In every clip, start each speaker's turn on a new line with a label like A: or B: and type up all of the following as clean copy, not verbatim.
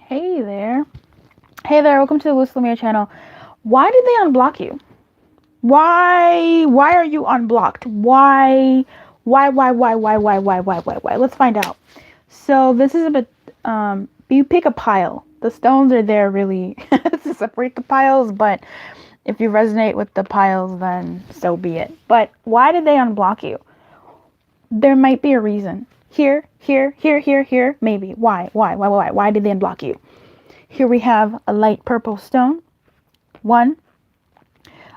A: Hey there. Hey there, welcome to the Lumiere channel. Why did they unblock you? Why are you unblocked? Why? Let's find out. So this is a bit you pick a pile. The stones are there really to separate the piles, but if you resonate with the piles, then so be it. But why did they unblock you? There might be a reason. Here, maybe. Why did they unblock you? Here we have a light purple stone, 1,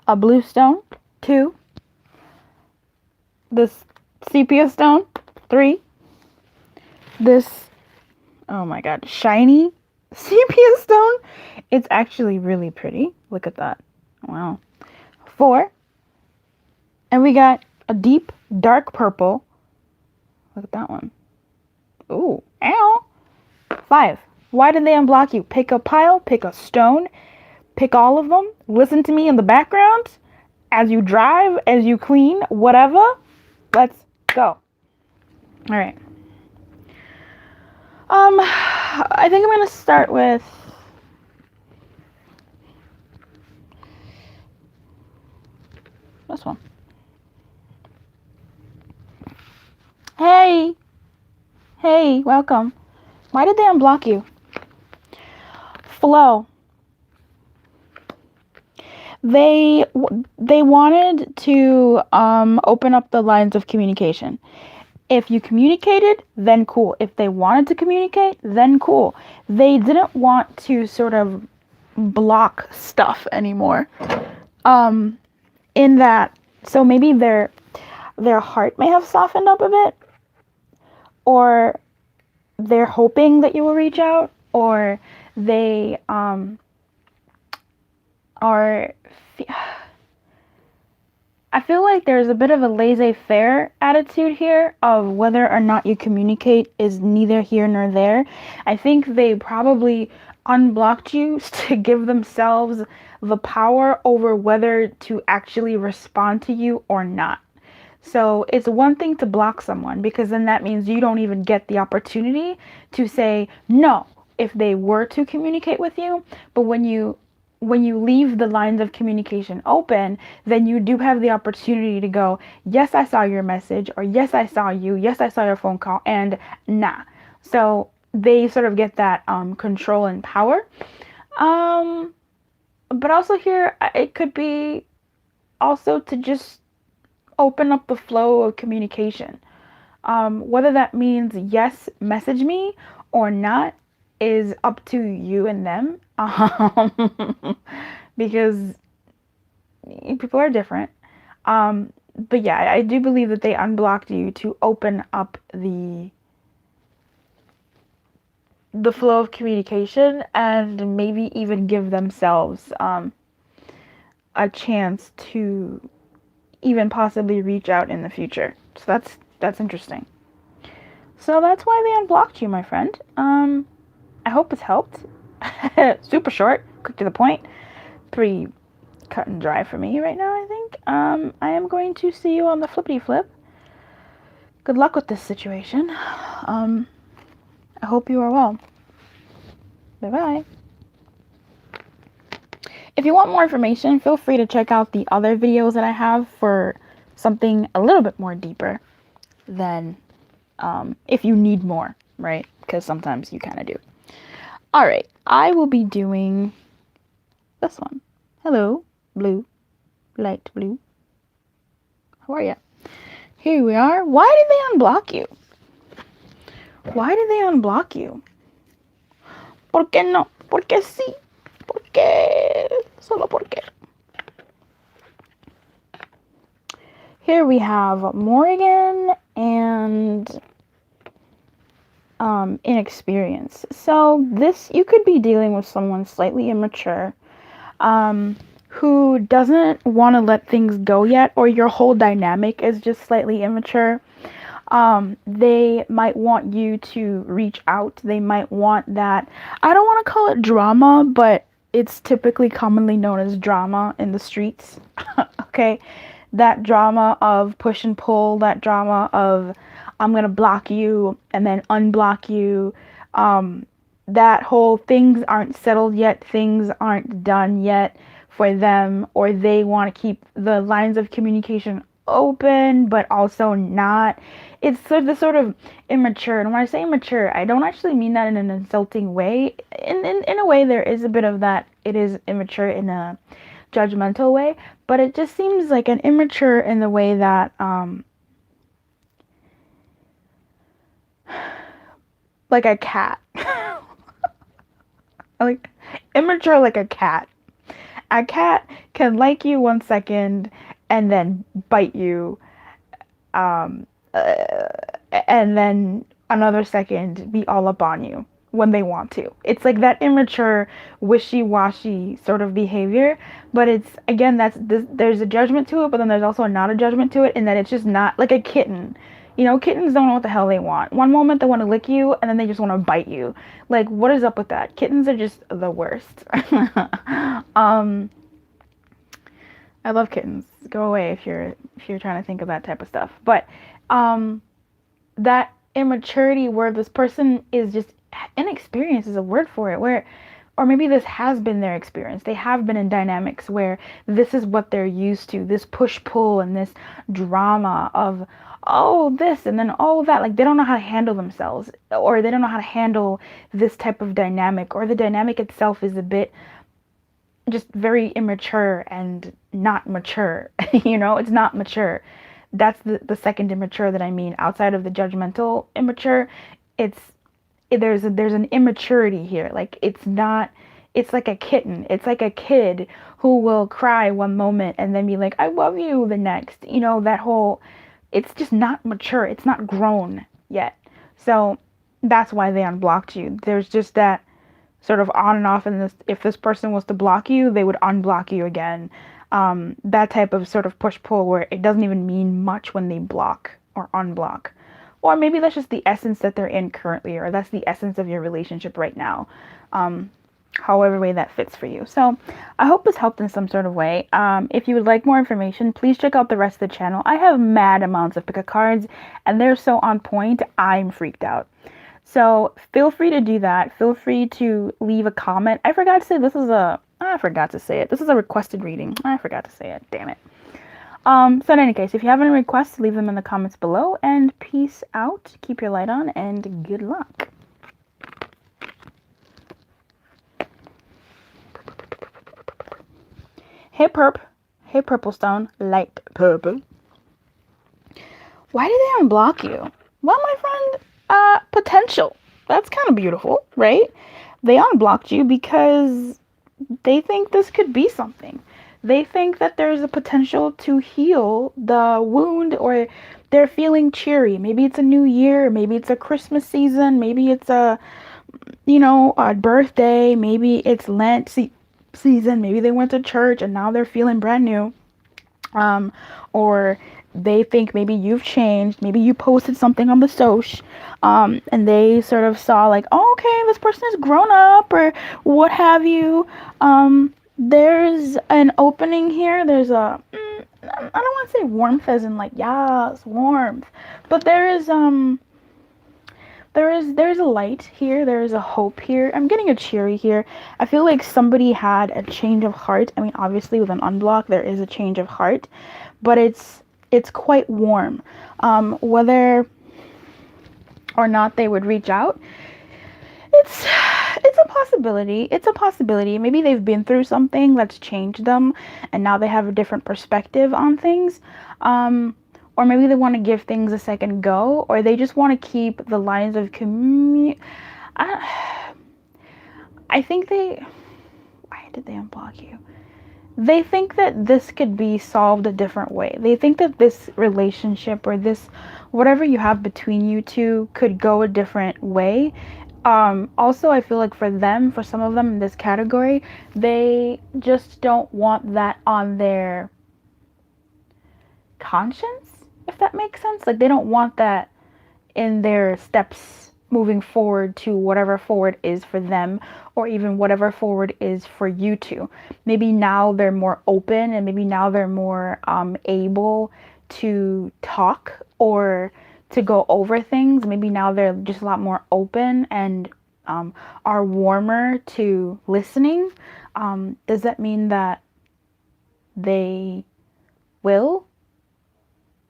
A: a blue stone, 2, this sepia stone, 3, this, oh my god, shiny sepia stone. It's actually really pretty. Look at that. Wow. 4, and we got a deep, dark purple. Look at that one. Ooh, ow. 5. Why did they unblock you? Pick a pile, pick a stone, pick all of them. Listen to me in the background as you drive, as you clean, whatever. Let's go. All right. I think I'm going to start with this one. Hey, welcome. Why did they unblock you? Flow. They wanted to open up the lines of communication. If you communicated, then cool. If they wanted to communicate, then cool. They didn't want to sort of block stuff anymore. In that, so maybe their heart may have softened up a bit, or they're hoping that you will reach out, or they I feel like there's a bit of a laissez-faire attitude here of whether or not you communicate is neither here nor there. I think they probably unblocked you to give themselves the power over whether to actually respond to you or not. So it's one thing to block someone, because then that means you don't even get the opportunity to say no if they were to communicate with you. But when you leave the lines of communication open, then you do have the opportunity to go, yes, I saw your message, or yes, I saw you, yes, I saw your phone call, and nah. So they sort of get that control and power. But also here, it could be also to just open up the flow of communication. Whether that means yes, message me, or not, is up to you and them. Because people are different. But yeah, I do believe that they unblocked you to open up the flow of communication, and maybe even give themselves a chance to even possibly reach out in the future. So that's interesting. So that's why they unblocked you, my friend. I hope it's helped. Super short, quick to the point, pretty cut and dry for me right now, I think. I am going to see you on the flippity flip. Good luck with this situation. I hope you are well. Bye-bye. If you want more information, feel free to check out the other videos that I have for something a little bit more deeper than if you need more, right? Because sometimes you kind of do. All right, I will be doing this one. Hello, blue, light blue. How are you? Here we are. Why did they unblock you? Why did they unblock you? ¿Por qué no? ¿Por qué sí? ¿Por qué? Solo por qué. Here we have Morgan and inexperience. So this, you could be dealing with someone slightly immature, who doesn't want to let things go yet, or your whole dynamic is just slightly immature. They might want you to reach out. They might want that, I don't want to call it drama, but it's typically commonly known as drama in the streets. Okay, that drama of push and pull, that drama of I'm gonna block you and then unblock you. that whole things aren't settled yet, things aren't done yet for them, or they want to keep the lines of communication open but also not. It's sort of immature. And when I say immature, I don't actually mean that in an insulting way. In a way, there is a bit of that. It is immature in a judgmental way, but it just seems like an immature in the way that like a cat. Like immature like a cat. A cat can like you 1 second and then bite you, um, uh, and then another second be all up on you when they want to. It's like that immature, wishy-washy sort of behavior. But it's again, there's a judgment to it, but then there's also not a judgment to it, in that it's just not like a kitten. You know, kittens don't know what the hell they want. One moment they want to lick you, and then they just want to bite you. Like, what is up with that? Kittens are just the worst. I love kittens. Go away if you're trying to think of that type of stuff. But that immaturity where this person is just inexperienced is a word for it, where or maybe this has been their experience. They have been in dynamics where this is what they're used to, this push-pull and this drama of, oh, this and then oh, that. Like, they don't know how to handle themselves, or they don't know how to handle this type of dynamic, or the dynamic itself is a bit just very immature and not mature. You know, it's not mature. That's the second immature that I mean, outside of the judgmental immature. There's an immaturity here. Like, it's not, it's like a kitten. It's like a kid who will cry one moment and then be like, I love you the next. You know, that whole, it's just not mature. It's not grown yet. So that's why they unblocked you. There's just that sort of on and off in this. If this person was to block you, they would unblock you again. That type of sort of push-pull where it doesn't even mean much when they block or unblock. Or maybe that's just the essence that they're in currently, or that's the essence of your relationship right now. However way that fits for you. So I hope this helped in some sort of way. If you would like more information, please check out the rest of the channel. I have mad amounts of pick a cards, and they're so on point, I'm freaked out. So feel free to do that. Feel free to leave a comment. I forgot to say this is I forgot to say it. This is a requested reading. I forgot to say it. Damn it. So in any case, if you have any requests, leave them in the comments below, and peace out. Keep your light on, and good luck. Hey Perp. Hey Purple Stone. Light purple. Why did they unblock you? Well, my friend, potential. That's kind of beautiful, right? They unblocked you because they think this could be something. They think that there's a potential to heal the wound, or they're feeling cheery. Maybe it's a new year. Maybe it's a Christmas season. Maybe it's a birthday. Maybe it's Lent season. Maybe they went to church and now they're feeling brand new. Or they think maybe you've changed. Maybe you posted something on the soch, and they sort of saw like, oh, okay, this person has grown up, or what have you. There's an opening here. There's a, I don't want to say warmth as in like, yes, warmth, but there's a light here. There's a hope here. I'm getting a cheery here. I feel like somebody had a change of heart. I mean, obviously with an unblock, there is a change of heart, but it's quite warm. Whether or not they would reach out, it's a possibility. It's a possibility. Maybe they've been through something that's changed them, and now they have a different perspective on things. Or maybe they want to give things a second go, or they just want to keep the lines of I think why did they unblock you? They think that this could be solved a different way. They think that this relationship, or this, whatever you have between you two, could go a different way. Also, I feel like for some of them in this category, they just don't want that on their conscience, if that makes sense. Like, they don't want that in their steps moving forward to whatever forward is for them, or even whatever forward is for you two. Maybe now they're more open, and maybe now they're more able to talk or to go over things. Maybe now they're just a lot more open and are warmer to listening. Does that mean that they will?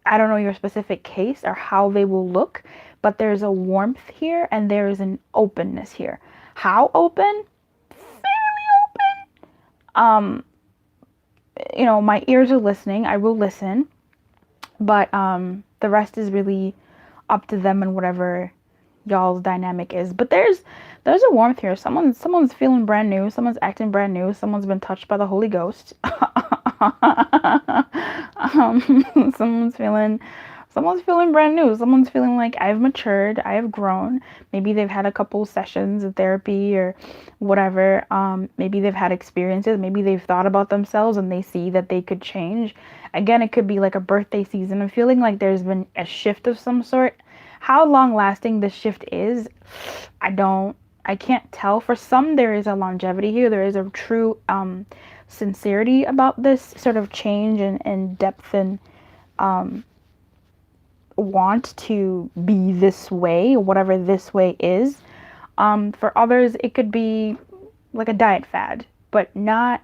A: I don't know your specific case or how they will look, but there's a warmth here and there is an openness here. How open? Fairly open. My ears are listening. I will listen, but the rest is really up to them and whatever y'all's dynamic is. But there's a warmth here. Someone's feeling brand new. Someone's acting brand new. Someone's been touched by the Holy Ghost. Someone's feeling brand new. Someone's feeling like I've matured, I have grown. Maybe they've had a couple sessions of therapy or whatever. Maybe they've had experiences. Maybe they've thought about themselves and they see that they could change. Again, it could be like a birthday season. I'm feeling like there's been a shift of some sort. How long lasting this shift is, I can't tell. For some, there is a longevity here. There is a true sincerity about this sort of change and depth and want to be this way, whatever this way is. For others, it could be like a diet fad, but not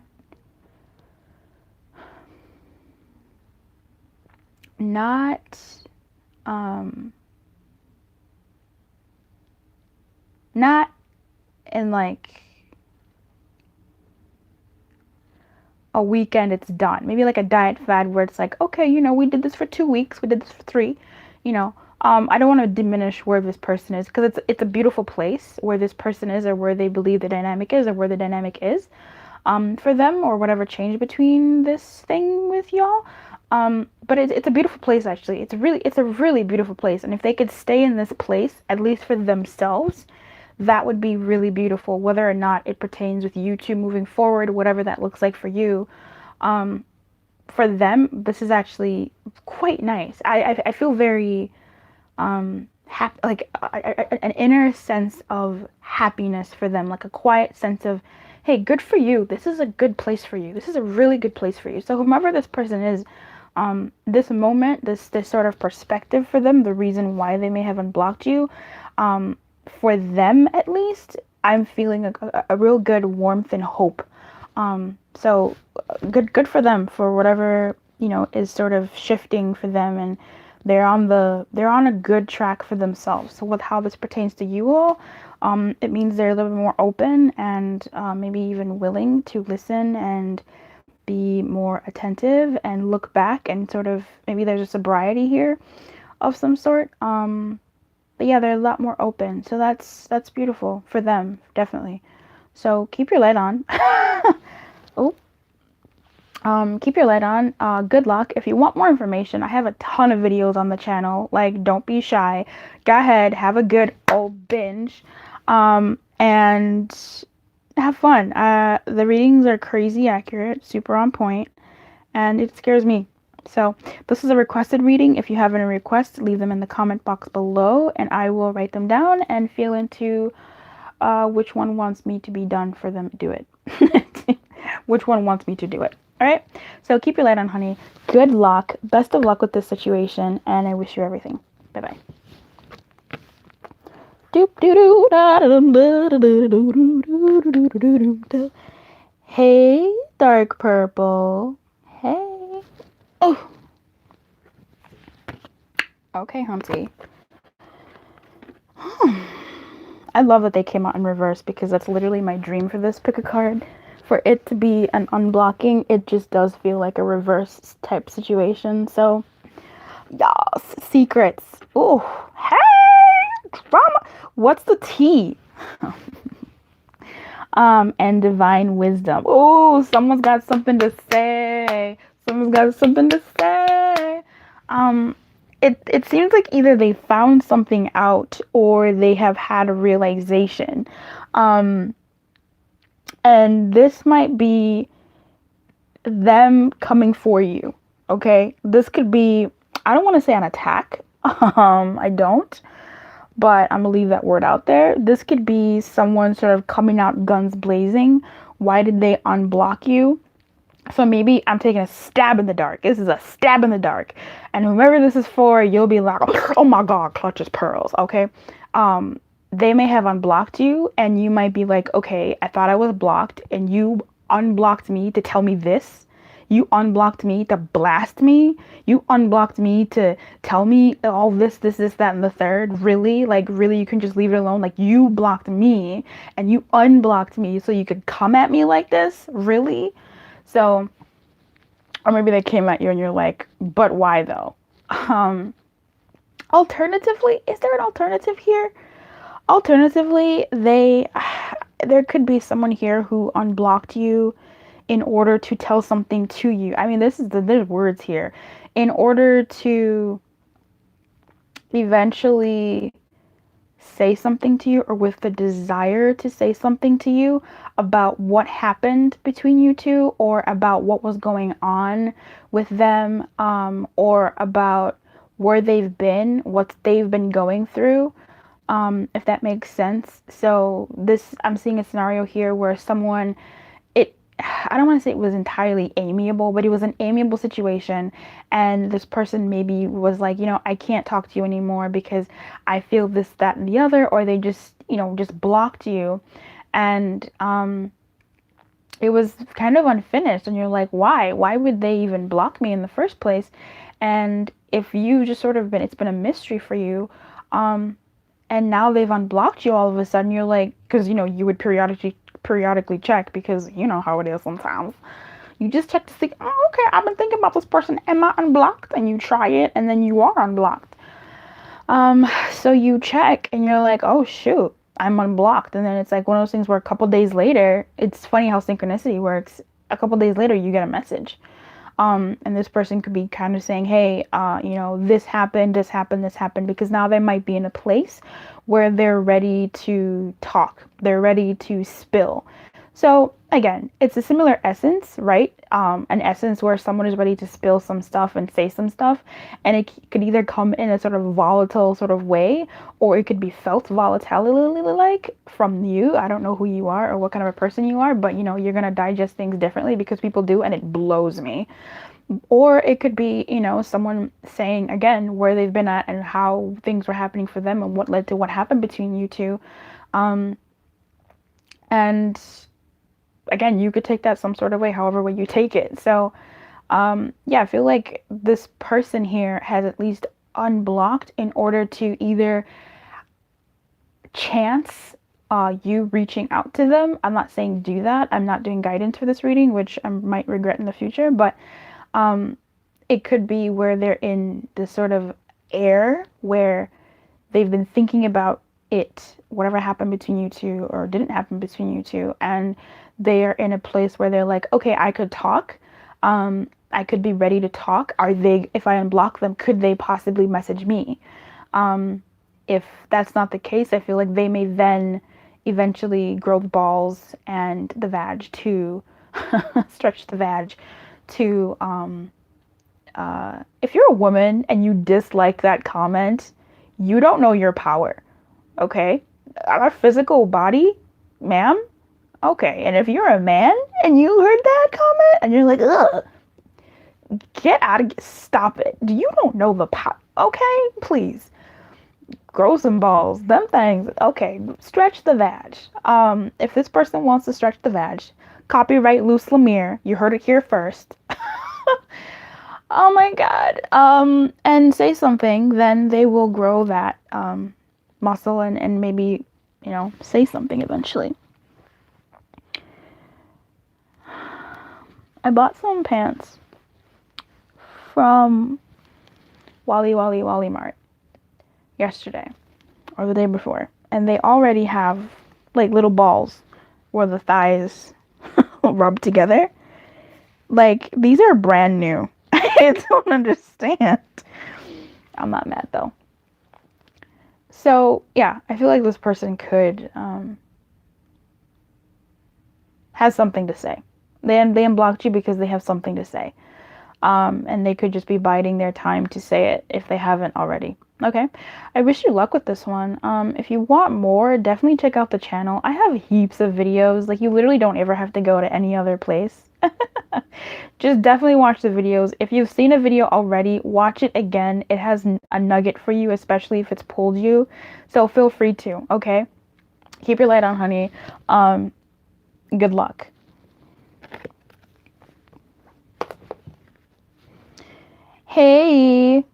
A: in like a weekend it's done. Maybe like a diet fad where it's like, okay, we did this for 2 weeks, we did this for 3, I don't want to diminish where this person is, because it's a beautiful place where this person is, or where they believe the dynamic is, or where the dynamic is for them, or whatever changed between this thing with y'all. But it's a beautiful place, actually. It's a really beautiful place, and if they could stay in this place, at least for themselves, that would be really beautiful, whether or not it pertains with you two moving forward, whatever that looks like for you. For them, this is actually quite nice. I feel very happy, like an inner sense of happiness for them, like a quiet sense of, hey, good for you. This is a good place for you. This is a really good place for you. So whomever this person is, this moment, this sort of perspective for them, the reason why they may have unblocked you, for them at least, I'm feeling a real good warmth and hope. So good for them, for whatever, is sort of shifting for them, and they're on a good track for themselves. So with how this pertains to you all, it means they're a little bit more open and maybe even willing to listen and be more attentive and look back, and sort of maybe there's a sobriety here of some sort. But yeah, they're a lot more open. So that's beautiful for them, definitely. So keep your light on. Oh. Keep your light on. Good luck. If you want more information, I have a ton of videos on the channel. Like, don't be shy. Go ahead, have a good old binge. And have fun. The readings are crazy accurate, super on point, and it scares me. So this is a requested reading. If you have any requests, leave them in the comment box below, and I will write them down and feel into which one wants me to be done for them to do it. Which one wants me to do it. All right. So keep your light on, honey. Good luck. Best of luck with this situation, and I wish you everything. Bye-bye. Hey, dark purple. Hey. Oh. Okay, Humpty. I love that they came out in reverse, because that's literally my dream for this pick a card. For it to be an unblocking, it just does feel like a reverse type situation. So, yes, secrets. Oh, hey, drama. What's the tea? And divine wisdom. Oh, someone's got something to say. Someone's got something to say. It seems like either they found something out or they have had a realization. And this might be them coming for you. Okay, this could be, I don't want to say an attack. I don't. But I'm gonna leave that word out there. This could be someone sort of coming out guns blazing. Why did they unblock you? So maybe I'm taking a stab in the dark. This is a stab in the dark. And whomever this is for, you'll be like, oh my God, clutches pearls, okay? they may have unblocked you, and you might be like, okay, I thought I was blocked, and you unblocked me to tell me this. You unblocked me to blast me. You unblocked me to tell me all this, that, and the third. Really? Like, really, you can just leave it alone? Like, you blocked me, and you unblocked me so you could come at me like this? Really? So, or maybe they came at you and you're like, but why though? Um, Alternatively, is there an alternative here? Alternatively, there could be someone here who unblocked you in order to tell something to you. I mean, there's words here. In order to eventually say something to you, or with the desire to say something to you about what happened between you two, or about what was going on with them, or about where they've been, what they've been going through, if that makes sense. So I'm seeing a scenario here where someone, I don't want to say it was entirely amiable, but it was an amiable situation. And this person maybe was like, I can't talk to you anymore because I feel this, that, and the other, or they just, just blocked you. And it was kind of unfinished. And you're like, why? Why would they even block me in the first place? And if you just sort of it's been a mystery for you, and now they've unblocked you all of a sudden, you're like, because, you would periodically check, because you know how it is sometimes. You just check to see, oh, okay, I've been thinking about this person. Am I unblocked? And you try it, and then you are unblocked. So you check, and you're like, oh, shoot, I'm unblocked. And then it's like one of those things where a couple days later, it's funny how synchronicity works. A couple days later, you get a message. And this person could be kind of saying, hey, this happened, because now they might be in a place where they're ready to talk. They're ready to spill. So again, it's a similar essence, right? An essence where someone is ready to spill some stuff and say some stuff. And it could either come in a sort of volatile sort of way, or it could be felt volatility like from you. I don't know who you are or what kind of a person you are, but you're going to digest things differently, because people do, and it blows me. Or it could be, someone saying, again, where they've been at and how things were happening for them and what led to what happened between you two. And again, you could take that some sort of way, however way you take it. So, yeah, I feel like this person here has at least unblocked in order to either chance you reaching out to them. I'm not saying do that. I'm not doing guidance for this reading, which I might regret in the future, but it could be where they're in this sort of air where they've been thinking about it, whatever happened between you two or didn't happen between you two, and they are in a place where they're like, okay, I could talk. I could be ready to talk. If I unblock them, could they possibly message me? If that's not the case, I feel like they may then eventually grow the balls and the vag to stretch the vag to, if you're a woman and you dislike that comment, you don't know your power, okay? Our physical body, ma'am, okay. And if you're a man and you heard that comment and you're like, ugh, get out of, stop it. You don't know the power, okay? Please. Grow some balls, them things, okay, stretch the vag. If this person wants to stretch the vag, copyright Loose Lumiere, you heard it here first. Oh my god. And say something, then they will grow that muscle and maybe, say something eventually. I bought some pants from Wally Mart yesterday or the day before, and they already have like little balls where the thighs rub together. Like, these are brand new. I don't understand. I'm not mad though. So yeah, I feel like this person could has something to say. They unblocked you because they have something to say. And they could just be biding their time to say it if they haven't already. Okay, I wish you luck with this one. If you want more, definitely check out the channel. I have heaps of videos. Like, you literally don't ever have to go to any other place. Just definitely watch the videos. If you've seen a video already, watch it again. It has a nugget for you, especially if it's pulled you. So feel free to, okay? Keep your light on, honey. Good luck. Hey,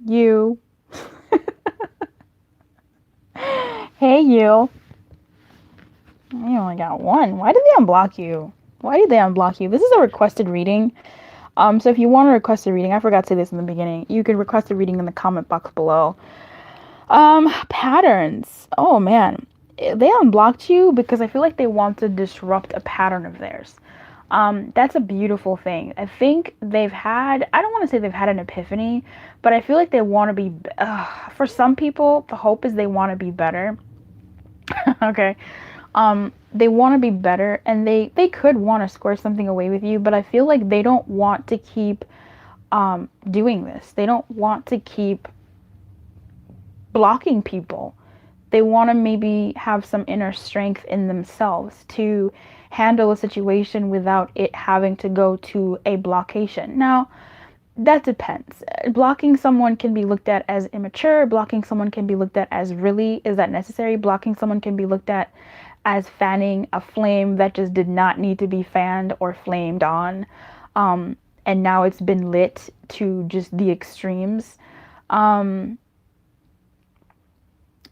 A: you. Hey, you. You only got one. Why did they unblock you? Why did they unblock you? This is a requested reading. So if you want to request a reading, I forgot to say this in the beginning. You can request a reading in the comment box below. Patterns. Oh man, they unblocked you because I feel like they want to disrupt a pattern of theirs. That's a beautiful thing. I think they've had, I don't want to say they've had an epiphany, but I feel like they want to be, for some people, the hope is they want to be better. Okay. They want to be better and they could want to score something away with you, but I feel like they don't want to keep doing this. They don't want to keep blocking people. They want to maybe have some inner strength in themselves to handle a situation without it having to go to a blockation. Now, that depends. Blocking someone can be looked at as immature. Blocking someone can be looked at as really, is that necessary? Blocking someone can be looked at as fanning a flame that just did not need to be fanned or flamed on. And now it's been lit to just the extremes.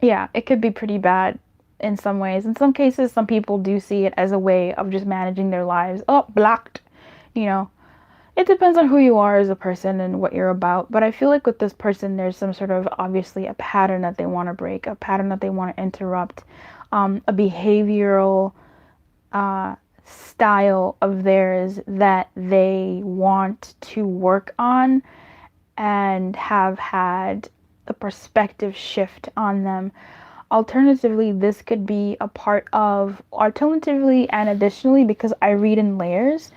A: Yeah, it could be pretty bad in some ways. In some cases, some people do see it as a way of just managing their lives. Oh, blocked. You know, it depends on who you are as a person and what you're about. But I feel like with this person, there's some sort of obviously a pattern that they want to break, a pattern that they want to interrupt, a behavioral style of theirs that they want to work on and have had a perspective shift on them. Alternatively, this could be a part of, alternatively and additionally, because I read in layers,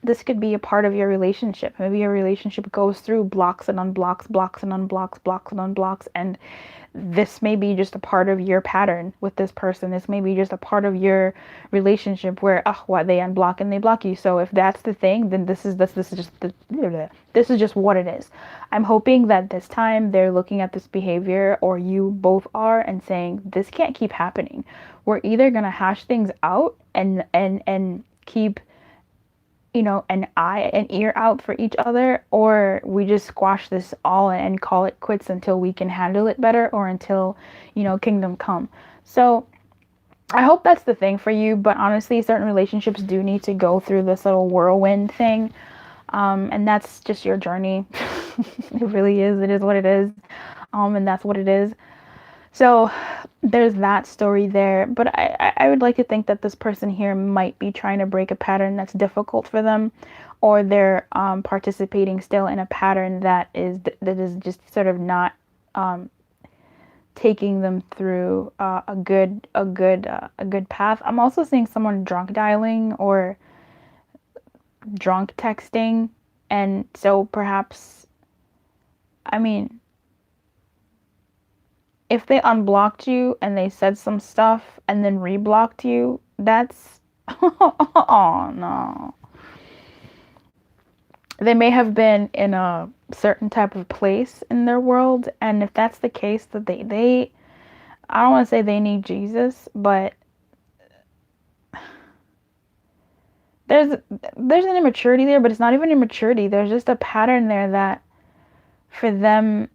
A: this could be a part of your relationship. Maybe your relationship goes through blocks and unblocks, blocks and unblocks, blocks and unblocks, and this may be just a part of your pattern with this person. This may be just a part of your relationship where, oh, what, they unblock and they block you. So if that's the thing, then this is just what it is. I'm hoping that this time they're looking at this behavior, or you both are, and saying this can't keep happening. We're either gonna hash things out and keep, you know, an eye and ear out for each other, or we just squash this all and call it quits until we can handle it better, or until, you know, kingdom come. So I hope that's the thing for you, but honestly, certain relationships do need to go through this little whirlwind thing, and that's just your journey. It really is. It is what it is, and that's what it is. So there's that story there. But I would like to think that this person here might be trying to break a pattern that's difficult for them, or they're participating still in a pattern that is just sort of not taking them through a good path. I'm also seeing someone drunk dialing or drunk texting, and so perhaps, I mean, if they unblocked you and they said some stuff and then reblocked you, that's oh no. They may have been in a certain type of place in their world, and if that's the case, that they I don't want to say they need Jesus, but there's an immaturity there, but it's not even immaturity. There's just a pattern there that for them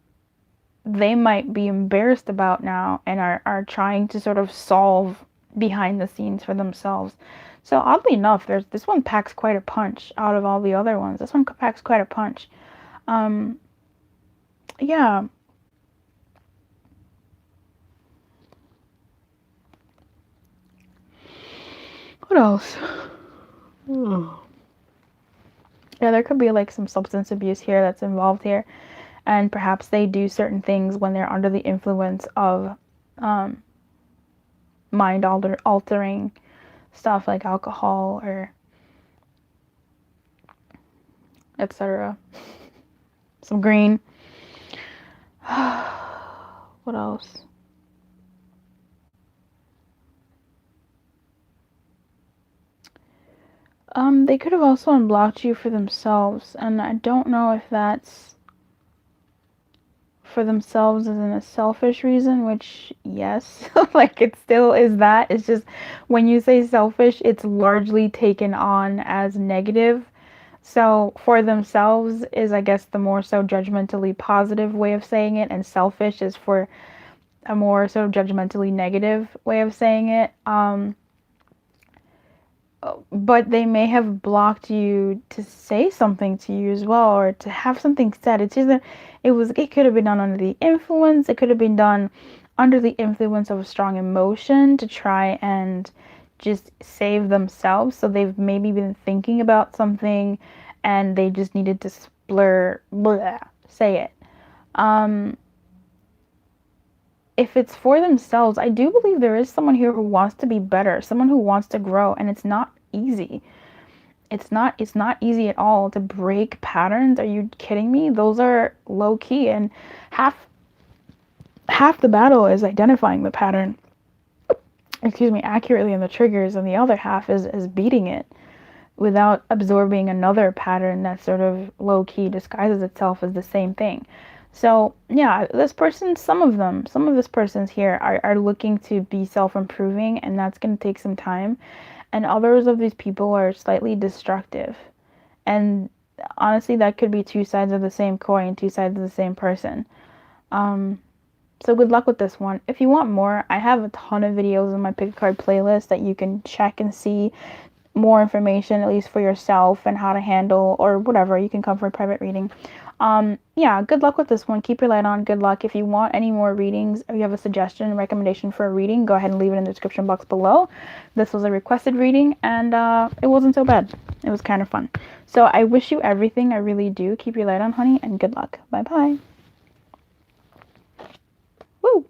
A: they might be embarrassed about now, and are trying to sort of solve behind the scenes for themselves. So oddly enough, there's this one packs quite a punch out of all the other ones. This one packs quite a punch. Yeah. What else? Yeah, there could be like some substance abuse here that's involved here, and perhaps they do certain things when they're under the influence of mind altering stuff like alcohol or etc. Some green. What else? They could have also unblocked you for themselves, and I don't know if that's for themselves as in a selfish reason, which, yes, like it still is that. It's just when you say selfish, it's largely taken on as negative. So for themselves is, I guess, the more so judgmentally positive way of saying it, and selfish is for a more so judgmentally negative way of saying it. But they may have blocked you to say something to you as well, or to have something said. It's just that it could have been done under the influence. It could have been done under the influence of a strong emotion to try and just save themselves. So they've maybe been thinking about something and they just needed to say it. If it's for themselves, I do believe there is someone here who wants to be better, someone who wants to grow, and it's not easy. It's not easy at all to break patterns. Are you kidding me? Those are low key, and half the battle is identifying the pattern, accurately, and the triggers, and the other half is beating it without absorbing another pattern that sort of low key disguises itself as the same thing. So yeah, some of this person's here are looking to be self-improving, and that's going to take some time. And others of these people are slightly destructive. And honestly, that could be two sides of the same coin, two sides of the same person. So good luck with this one. If you want more, I have a ton of videos in my pick a card playlist that you can check and see more information, at least for yourself, and how to handle or whatever. You can come for a private reading. Yeah, good luck with this one. Keep your light on. Good luck. If you want any more readings, or you have a suggestion, a recommendation for a reading, go ahead and leave it in the description box below. This was a requested reading, and it wasn't so bad. It was kind of fun. So I wish you everything. I really do. Keep your light on, honey, and good luck. Bye-bye. Woo!